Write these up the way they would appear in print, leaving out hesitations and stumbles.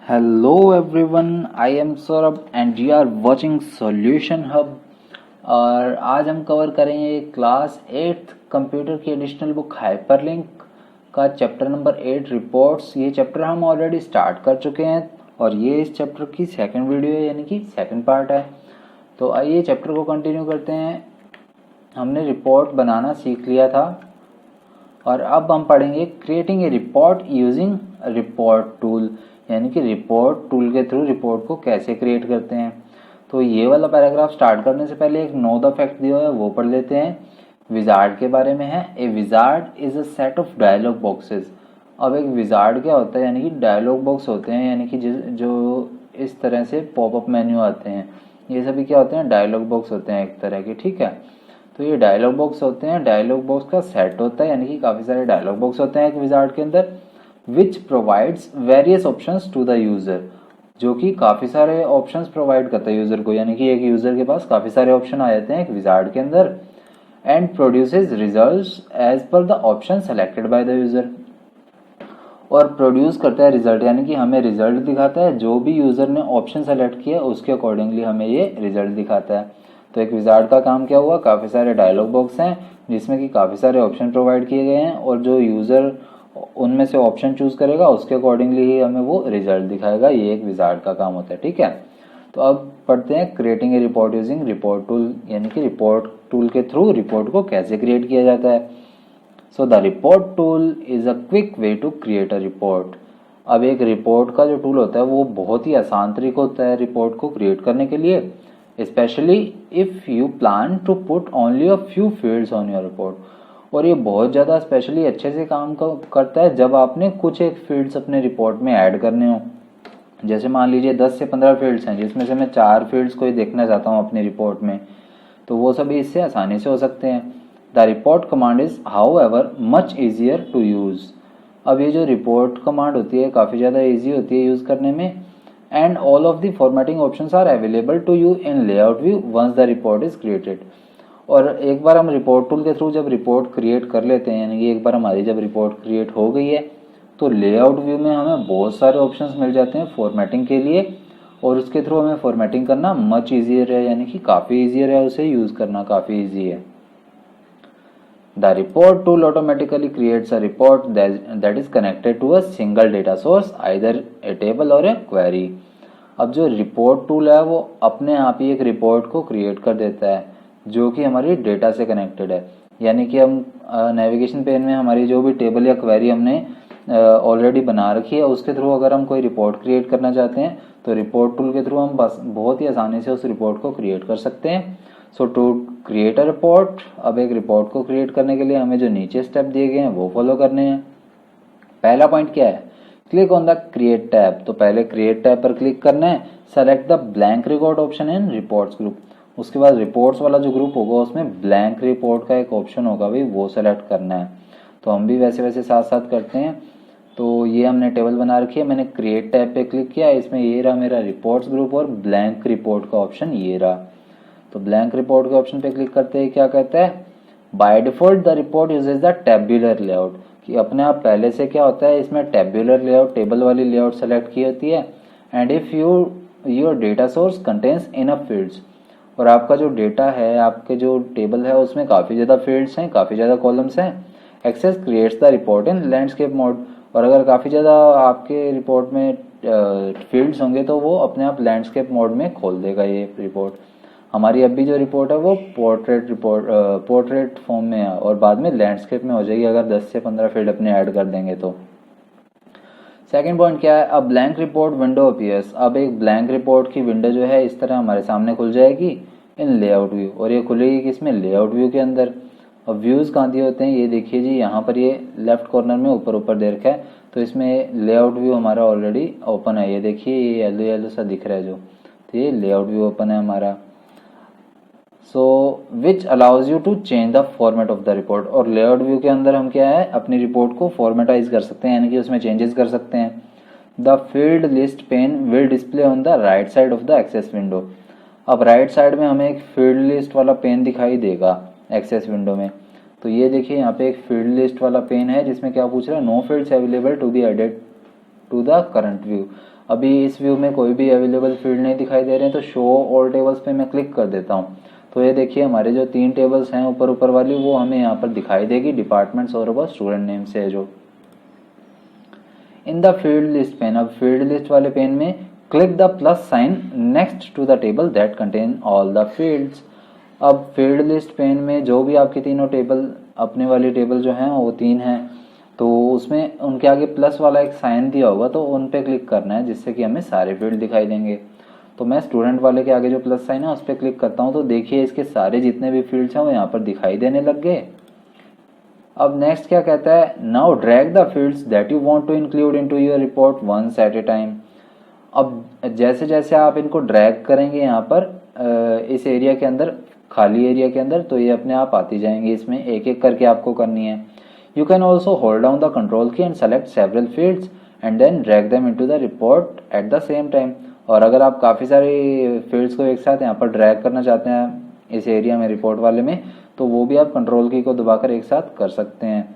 Hello everyone, I am Saurabh and you are watching Solution Hub। और आज हम cover करेंगे क्लास 8th कंप्यूटर की एडिशनल बुक हाइपरलिंक का चैप्टर नंबर 8 रिपोर्ट्स। ये चैप्टर हम ऑलरेडी स्टार्ट कर चुके हैं और ये इस चैप्टर की सेकंड वीडियो है, यानी कि सेकंड पार्ट है। तो आइए चैप्टर को कंटिन्यू करते हैं। हमने रिपोर्ट बनाना सीख लिया था और अब हम पढ़ेंगे creating a report using report tool, यानी कि रिपोर्ट टूल के थ्रू रिपोर्ट को कैसे क्रिएट करते हैं। तो ये वाला पैराग्राफ स्टार्ट करने से पहले एक नो द फैक्ट दिया है वो पढ़ लेते हैं। विजार्ड के बारे में है। A wizard is a set of dialog boxes. अब एक विजार्ड क्या होता है, यानी कि डायलॉग बॉक्स होते हैं, यानी कि जो इस तरह से पॉपअप मेन्यू आते हैं, ये सभी क्या होते हैं, डायलॉग बॉक्स होते हैं एक तरह के, ठीक है। तो ये डायलॉग बॉक्स होते हैं, डायलॉग बॉक्स का सेट होता है, यानी कि काफ़ी सारे डायलॉग बॉक्स होते हैं एक विजार्ड के अंदर, which provides various options to the user, जो कि काफ़ी सारे ऑप्शंस प्रोवाइड करता है यूजर को, यानी कि एक यूजर के पास काफ़ी सारे ऑप्शन आ जाते हैं एक विजार्ड के अंदर। And produces results as per the option selected by the user, और प्रोड्यूस करता है रिजल्ट, यानी कि हमें रिजल्ट दिखाता है जो भी यूजर ने ऑप्शन सेलेक्ट किया उसके अकॉर्डिंगली हमें ये रिजल्ट दिखाता है। तो एक विजार्ड का काम क्या हुआ, काफ़ी सारे डायलॉग बॉक्स हैं जिसमें कि काफ़ी सारे ऑप्शन प्रोवाइड किए गए हैं और जो यूज़र उनमें से ऑप्शन चूज करेगा उसके अकॉर्डिंगली ही हमें वो रिजल्ट दिखाएगा। ये एक विजार्ड का काम होता है, ठीक है। तो अब पढ़ते हैं creating a report using report tool, यानी कि रिपोर्ट टूल के थ्रू रिपोर्ट को कैसे क्रिएट किया जाता है। So the report tool is a quick way to create a report. अब एक रिपोर्ट का जो टूल होता है वो बहुत ही आसान तरीका होता है रिपोर्ट को क्रिएट करने के लिए, specially if you plan to put only a few fields on your report. और ये बहुत ज़्यादा स्पेशली अच्छे से काम करता है जब आपने कुछ एक फील्ड्स अपने रिपोर्ट में ऐड करने हो। जैसे मान लीजिए 10 से 15 फील्ड्स हैं जिसमें से मैं 4 फील्ड्स को ही देखना चाहता हूँ अपनी रिपोर्ट में, तो वो सभी इससे आसानी से हो सकते हैं। The report command is however much easier to use. अब ये जो रिपोर्ट कमांड होती है काफ़ी ज़्यादा ईजी होती है यूज़ करने में। And all of the formatting options are available to you in layout view once the report is created. और एक बार हम रिपोर्ट टूल के थ्रू जब रिपोर्ट क्रिएट कर लेते हैं, यानी कि एक बार हमारी जब रिपोर्ट क्रिएट हो गई है तो लेआउट व्यू में हमें बहुत सारे ऑप्शंस मिल जाते हैं फॉर्मेटिंग के लिए, और उसके थ्रू हमें फॉर्मेटिंग करना मच ईजियर है, यानी कि काफ़ी ईजियर है, उसे यूज़ करना काफ़ी ईजी है। The report tool automatically creates a report that is connected to a single data source, either a table or a query. अब जो रिपोर्ट टूल है वो अपने आप ही एक रिपोर्ट को क्रिएट कर देता है जो कि हमारी डेटा से कनेक्टेड है, यानी कि हम नेविगेशन पेन में हमारी जो भी टेबल या क्वेरी हमने ऑलरेडी बना रखी है उसके थ्रू अगर हम कोई रिपोर्ट क्रिएट करना चाहते हैं तो रिपोर्ट टूल के थ्रू हम बस बहुत ही आसानी से उस रिपोर्ट को क्रिएट कर सकते हैं। सो टू क्रिएट अ रिपोर्ट, अब एक रिपोर्ट को क्रिएट करने के लिए हमें जो नीचे स्टेप दिए गए हैं वो फॉलो करने हैं। पहला पॉइंट क्या है, click on the create tab. तो पहले क्रिएट टैब पर क्लिक करना है, select the blank record option in reports group. उसके बाद रिपोर्ट्स वाला जो ग्रुप होगा उसमें ब्लैंक रिपोर्ट का एक ऑप्शन होगा भाई, वो सेलेक्ट करना है। तो हम भी वैसे वैसे साथ साथ करते हैं। तो ये हमने टेबल बना रखी है, मैंने क्रिएट टैब पे क्लिक किया, इसमें ये रहा मेरा रिपोर्ट्स ग्रुप और ब्लैंक रिपोर्ट का ऑप्शन ये रहा। तो ब्लैंक रिपोर्ट के ऑप्शन पे क्लिक करते ही क्या कहता है, by default the report uses the tabular layout, कि अपने आप पहले से क्या होता है इसमें टेबुलर लेआउट, टेबल वाली लेआउट सेलेक्ट की होती है। And if your data source contains enough fields, और आपका जो डेटा है, आपके जो टेबल है उसमें काफ़ी ज़्यादा फील्ड्स हैं, काफ़ी ज़्यादा कॉलम्स हैं, Access creates the report in landscape mode. और अगर काफ़ी ज़्यादा आपके रिपोर्ट में फील्ड्स होंगे तो वो अपने आप लैंडस्केप मोड में खोल देगा ये रिपोर्ट। हमारी अभी जो रिपोर्ट है वो पोर्ट्रेट फॉर्म में है और बाद में लैंडस्केप में हो जाएगी अगर 10 से 15 फील्ड अपने ऐड कर देंगे तो। सेकंड पॉइंट क्या है, अब ब्लैंक रिपोर्ट विंडो अपीयर्स। अब एक ब्लैंक रिपोर्ट की विंडो जो है इस तरह हमारे सामने खुल जाएगी इन लेआउट व्यू, और ये खुलेगी किसमें, लेआउट व्यू के अंदर। अब व्यूज़ कहाँ दिए होते हैं, ये देखिए जी, यहाँ पर ये लेफ्ट कॉर्नर में ऊपर ऊपर दे रखा है, तो इसमें लेआउट व्यू हमारा ऑलरेडी ओपन है। ये देखिए ये येलो येलो सा दिख रहा है जो, तो ये लेआउट व्यू ओपन है हमारा। So which allows you to change the format of the report. और लेआउट व्यू के अंदर हम क्या है अपनी रिपोर्ट को फॉर्मेटाइज कर सकते हैं, यानी कि उसमें चेंजेस कर सकते हैं। The field list pane will display on the right side of the Access window. अब राइट साइड में हमें एक फील्ड लिस्ट वाला पेन दिखाई देगा एक्सेस विंडो में। तो ये देखिए यहाँ पे एक फील्ड लिस्ट वाला पेन है जिसमें क्या पूछ रहा है, no fields available to be added to the current view. अभी इस व्यू में कोई भी अवेलेबल फील्ड नहीं दिखाई दे रहे हैं, तो शो ऑल टेबल्स पे मैं क्लिक कर देता हूँ। तो ये देखिए हमारे जो 3 टेबल्स हैं ऊपर ऊपर वाली, वो हमें यहाँ पर दिखाई देगी डिपार्टमेंट्स और अब स्टूडेंट नेम से है जो। In the field list pane, अब फील्ड लिस्ट वाले पेन में click the plus sign next to the table that contain all the fields. अब फील्ड लिस्ट पेन में जो भी आपकी तीनों टेबल, अपने वाली टेबल जो हैं वो 3 हैं, तो उसमें उनके आगे प्लस वाला एक साइन दिया होगा, तो उन पे क्लिक करना है जिससे कि हमें सारे फील्ड दिखाई देंगे। तो मैं स्टूडेंट वाले के आगे जो प्लस साइन है उस पर क्लिक करता हूँ, तो देखिए इसके सारे जितने भी फील्ड्स हैं वो यहाँ पर दिखाई देने लग गए। अब नेक्स्ट क्या कहता है, now drag the fields that you want to include into your report once at a time. अब जैसे जैसे आप इनको ड्रैग करेंगे यहाँ पर इस एरिया के अंदर, खाली एरिया के अंदर, तो ये अपने आप आती जाएंगी, इसमें एक एक करके आपको करनी है। You can also hold down the control key and select several fields and then drag them into the report at the same time. और अगर आप काफ़ी सारी फील्ड्स को एक साथ यहाँ पर ड्रैग करना चाहते हैं इस एरिया में, रिपोर्ट वाले में, तो वो भी आप कंट्रोल की को दबाकर एक साथ कर सकते हैं।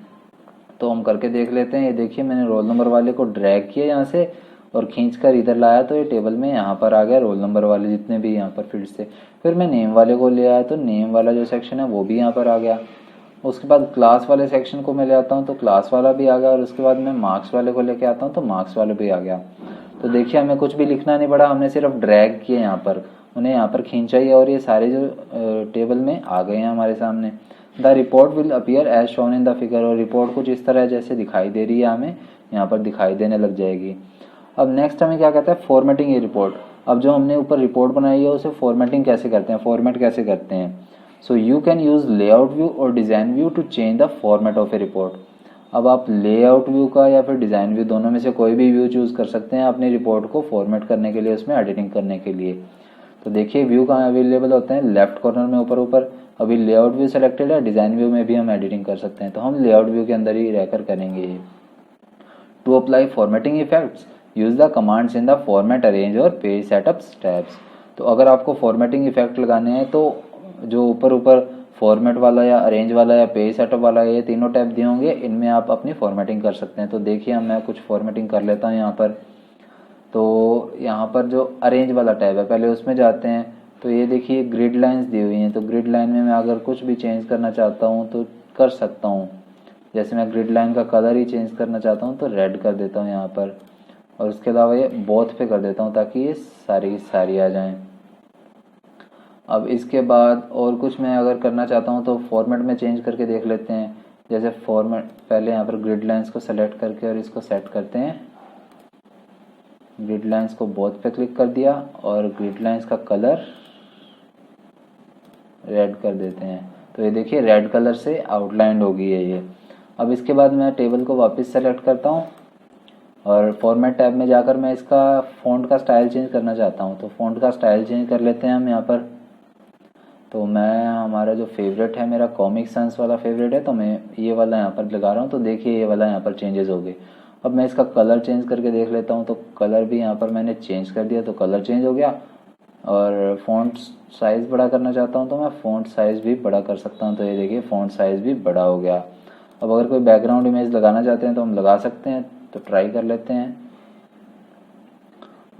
तो हम करके देख लेते हैं। ये देखिए मैंने रोल नंबर वाले को ड्रैग किया यहाँ से और खींचकर इधर लाया, तो ये टेबल में यहाँ पर आ गया रोल नंबर वाले जितने भी यहाँ पर फील्ड्स थे। फिर मैं नेम वाले को ले आया, तो नेम वाला जो सेक्शन है वो भी यहाँ पर आ गया। उसके बाद क्लास वाले सेक्शन को मैं ले आता हूँ, तो क्लास वाला भी आ गया, और उसके बाद मैं मार्क्स वाले को लेके आता हूँ, तो मार्क्स वाला भी आ गया। तो देखिए हमें कुछ भी लिखना नहीं पड़ा, हमने सिर्फ ड्रैग किए यहाँ पर, उन्हें यहाँ पर खींचा ही और ये सारे जो टेबल में आ गए हैं हमारे सामने। The report will appear as shown in the figure, और रिपोर्ट कुछ इस तरह जैसे दिखाई दे रही है हमें यहाँ पर दिखाई देने लग जाएगी। अब नेक्स्ट हमें क्या कहता है, फॉर्मेटिंग ये रिपोर्ट। अब जो हमने ऊपर रिपोर्ट बनाई है उसे फॉर्मेटिंग कैसे करते हैं, फॉर्मेट कैसे करते हैं। So you can use layout view और design view to change the format of a report. अब आप लेआउट व्यू का या फिर डिज़ाइन व्यू, दोनों में से कोई भी व्यू चूज़ कर सकते हैं अपनी रिपोर्ट को फॉर्मेट करने के लिए, उसमें एडिटिंग करने के लिए। तो देखिए व्यू कहाँ अवेलेबल होते हैं, लेफ्ट कॉर्नर में ऊपर ऊपर। अभी लेआउट व्यू सेलेक्टेड है, डिज़ाइन व्यू में भी हम एडिटिंग कर सकते हैं, तो हम लेआउट व्यू के अंदर ही रहकर करेंगे। To apply formatting effects use the commands in the format, arrange or page setup tabs. तो अगर आपको फॉर्मेटिंग इफेक्ट लगाने हैं तो जो ऊपर ऊपर फॉर्मेट वाला या अरेंज वाला या पेज सेटअप वाला, ये तीनों टैब दिए होंगे, इनमें आप अपनी फॉर्मेटिंग कर सकते हैं। तो देखिए मैं कुछ फॉर्मेटिंग कर लेता हूँ यहाँ पर। तो यहाँ पर जो अरेंज वाला टैब है पहले उसमें जाते हैं, तो ये देखिए ग्रिड लाइंस दी हुई हैं, तो ग्रिड लाइन में मैं अगर कुछ भी चेंज करना चाहता हूँ तो कर सकता हूँ। जैसे मैं ग्रिड लाइन का कलर ही चेंज करना चाहता हूँ तो रेड कर देता हूँ यहाँ पर, और उसके अलावा ये बोथ पे कर देता हूँ ताकि ये सारी सारी आ जाएं। अब इसके बाद और कुछ मैं अगर करना चाहता हूँ तो फॉर्मेट में चेंज करके देख लेते हैं। जैसे फॉर्मेट, पहले यहाँ पर ग्रिड लाइंस को सेलेक्ट करके और इसको सेट करते हैं। ग्रिड लाइंस को बोथ पे क्लिक कर दिया और ग्रिड लाइंस का कलर रेड कर देते हैं, तो ये देखिए रेड कलर से आउटलाइंड हो गई है ये। अब इसके बाद मैं टेबल को वापस सेलेक्ट करता हूँ और फॉर्मेट टैब में जाकर मैं इसका फ़ॉन्ट का स्टाइल चेंज करना चाहता हूँ, तो फ़ॉन्ट का स्टाइल चेंज कर लेते हैं हम यहाँ पर। तो मैं, हमारा जो फेवरेट है मेरा कॉमिक सन्स वाला फेवरेट है, तो मैं ये वाला यहाँ पर लगा रहा हूँ। तो देखिए ये वाला यहाँ पर चेंजेस हो गए। अब मैं इसका कलर चेंज करके देख लेता हूँ, तो कलर भी यहाँ पर मैंने चेंज कर दिया, तो कलर चेंज हो गया। और फ़ॉन्ट साइज़ बड़ा करना चाहता हूँ तो मैं फ़ॉन्ट साइज़ भी बड़ा कर सकता हूँ, तो ये देखिए फ़ॉन्ट साइज़ भी बड़ा हो गया। अब अगर कोई बैकग्राउंड इमेज लगाना चाहते हैं तो हम लगा सकते हैं, तो ट्राई कर लेते हैं।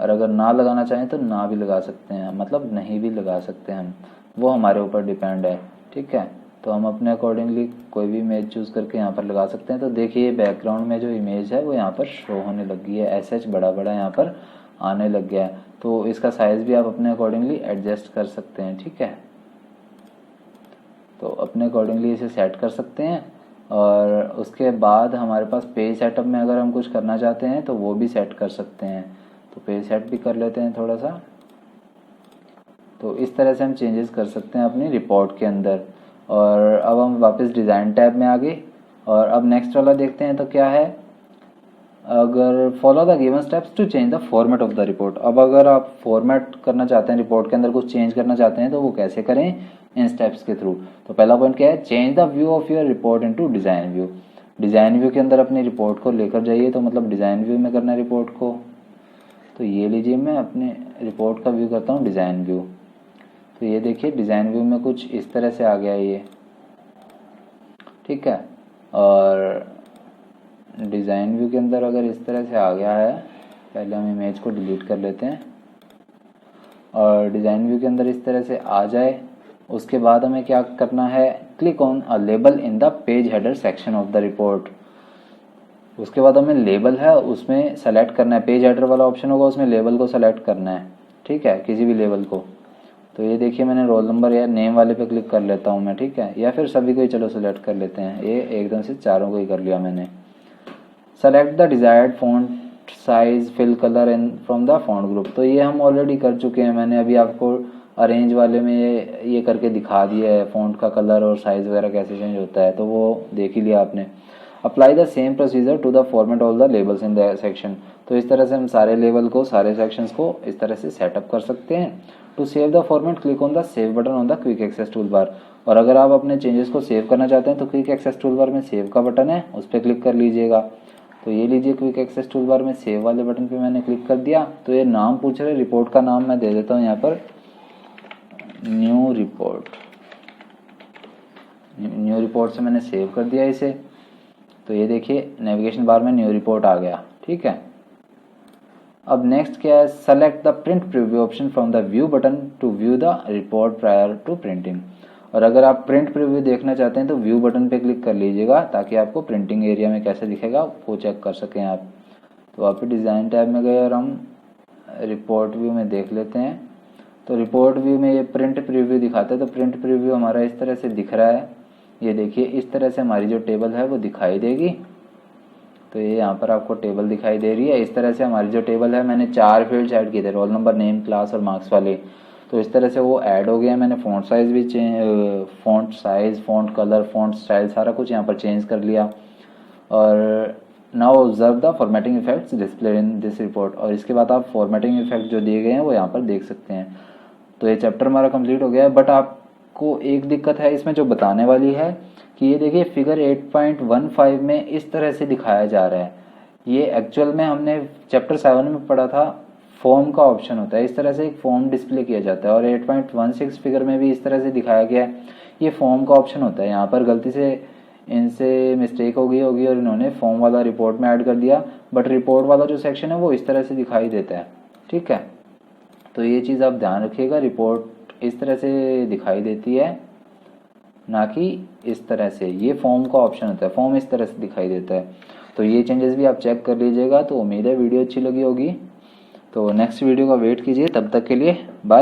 और अगर ना लगाना चाहें तो ना भी लगा सकते हैं, मतलब नहीं भी लगा सकते हैं हम, वो हमारे ऊपर डिपेंड है। ठीक है, तो हम अपने अकॉर्डिंगली कोई भी इमेज चूज़ करके यहाँ पर लगा सकते हैं। तो देखिए बैकग्राउंड में जो इमेज है वो यहाँ पर शो होने लगी है, एसएच बड़ा बड़ा यहाँ पर आने लग गया है। तो इसका साइज़ भी आप अपने अकॉर्डिंगली एडजस्ट कर सकते हैं। ठीक है, तो अपने अकॉर्डिंगली इसे सेट कर सकते हैं। और उसके बाद हमारे पास पेज सेटअप में अगर हम कुछ करना चाहते हैं तो वो भी सेट कर सकते हैं, तो पेज सेट भी कर लेते हैं थोड़ा सा। तो इस तरह से हम चेंजेस कर सकते हैं अपनी रिपोर्ट के अंदर। और अब हम वापस डिज़ाइन टैब में आ गए और अब नेक्स्ट वाला देखते हैं। तो क्या है, अगर follow the given steps to change the format of the report. अब अगर आप फॉर्मेट करना चाहते हैं, रिपोर्ट के अंदर कुछ चेंज करना चाहते हैं, तो वो कैसे करें, इन स्टेप्स के थ्रू। तो पहला पॉइंट क्या है, change the view of your report into design view. Design view के अंदर अपनी रिपोर्ट को लेकर जाइए, तो मतलब डिज़ाइन व्यू में करना है रिपोर्ट को। तो ये लीजिए, मैं अपने रिपोर्ट का व्यू करता हूँ डिज़ाइन व्यू। तो ये देखिए डिज़ाइन व्यू में कुछ इस तरह से आ गया ये। ठीक है, और डिज़ाइन व्यू के अंदर अगर इस तरह से आ गया है पहले हम इमेज को डिलीट कर लेते हैं और डिज़ाइन व्यू के अंदर इस तरह से आ जाए। उसके बाद हमें क्या करना है, click on a label in the page header section of the report. उसके बाद हमें लेबल है उसमें सेलेक्ट करना है, पेज हेडर वाला ऑप्शन होगा उसमें लेबल को सेलेक्ट करना है, ठीक है, किसी भी लेबल को। तो ये देखिए मैंने रोल नंबर या नेम वाले पे क्लिक कर लेता हूँ मैं, ठीक है, या फिर सभी को ही चलो सेलेक्ट कर लेते हैं, ये एकदम से चारों को ही कर लिया मैंने। Select the desired font size fill colour in from the font group, तो ये हम ऑलरेडी कर चुके हैं, मैंने अभी आपको अरेंज वाले में ये करके दिखा दिया है फॉन्ट का कलर और साइज़ वगैरह कैसे चेंज होता है, तो वो देख ही लिया आपने। Apply the same procedure to the format all the labels in the section, तो इस तरह से हम सारे लेबल को, सारे सेक्शंस को इस तरह से सेटअप कर सकते हैं। To save the format click on the save button on the quick access tool bar, और अगर आप अपने चेंजेस को सेव करना चाहते हैं तो क्विक एक्सेस टूल बार में सेव का बटन है, उस पर क्लिक कर लीजिएगा। तो ये लीजिए क्विक एक्सेस टूल बार में सेव वाले बटन पे मैंने क्लिक कर दिया। तो ये नाम पूछ रहे, रिपोर्ट का नाम मैं दे देता हूँ यहाँ पर न्यू रिपोर्ट, न्यू रिपोर्ट से मैंने सेव कर दिया इसे। तो ये देखिए नेविगेशन बार में न्यू रिपोर्ट आ गया, ठीक है। अब नेक्स्ट क्या है, select the print preview option from the view button to view the report prior to printing, और अगर आप प्रिंट प्रीव्यू देखना चाहते हैं तो व्यू बटन पे क्लिक कर लीजिएगा ताकि आपको प्रिंटिंग एरिया में कैसे दिखेगा वो चेक कर सकें आप। तो आप डिज़ाइन टैब में गए और हम रिपोर्ट व्यू में देख लेते हैं। तो रिपोर्ट व्यू में ये प्रिंट प्रीव्यू दिखाता है, तो प्रिंट प्रीव्यू हमारा इस तरह से दिख रहा है, ये देखिए इस तरह से हमारी जो टेबल है वो दिखाई देगी। तो ये यहाँ पर आपको टेबल दिखाई दे रही है, इस तरह से हमारी जो टेबल है, मैंने 4 फील्ड्स ऐड किए थे, रोल नंबर, नेम, क्लास और मार्क्स वाले, तो इस तरह से वो ऐड हो गया। मैंने फ़ॉन्ट साइज़ भी font size, font colour, font style सारा कुछ यहाँ पर चेंज कर लिया। और now observe the formatting effects display in this report, और इसके बाद आप फॉर्मेटिंग इफेक्ट जो दिए गए हैं वो यहाँ पर देख सकते हैं। तो ये चैप्टर हमारा कंप्लीट हो गया है, बट आपको एक दिक्कत है इसमें जो बताने वाली है कि ये देखिए फिगर 8.15 में इस तरह से दिखाया जा रहा है। ये एक्चुअल में हमने चैप्टर 7 में पढ़ा था, फॉर्म का ऑप्शन होता है, इस तरह से एक फॉर्म डिस्प्ले किया जाता है, और 8.16 फिगर में भी इस तरह से दिखाया गया है, ये फॉर्म का ऑप्शन होता है। यहाँ पर गलती से इनसे मिस्टेक हो गई होगी और इन्होंने फॉर्म वाला रिपोर्ट में ऐड कर दिया, बट रिपोर्ट वाला जो सेक्शन है वो इस तरह से दिखाई देता है, ठीक है। तो ये चीज़ आप ध्यान रखिएगा, रिपोर्ट इस तरह से दिखाई देती है, ना कि इस तरह से। ये फॉर्म का ऑप्शन होता है, फॉर्म इस तरह से दिखाई देता है। तो ये चेंजेस भी आप चेक कर लीजिएगा। तो उम्मीद है वीडियो अच्छी लगी होगी। तो नेक्स्ट वीडियो का वेट कीजिए, तब तक के लिए बाय।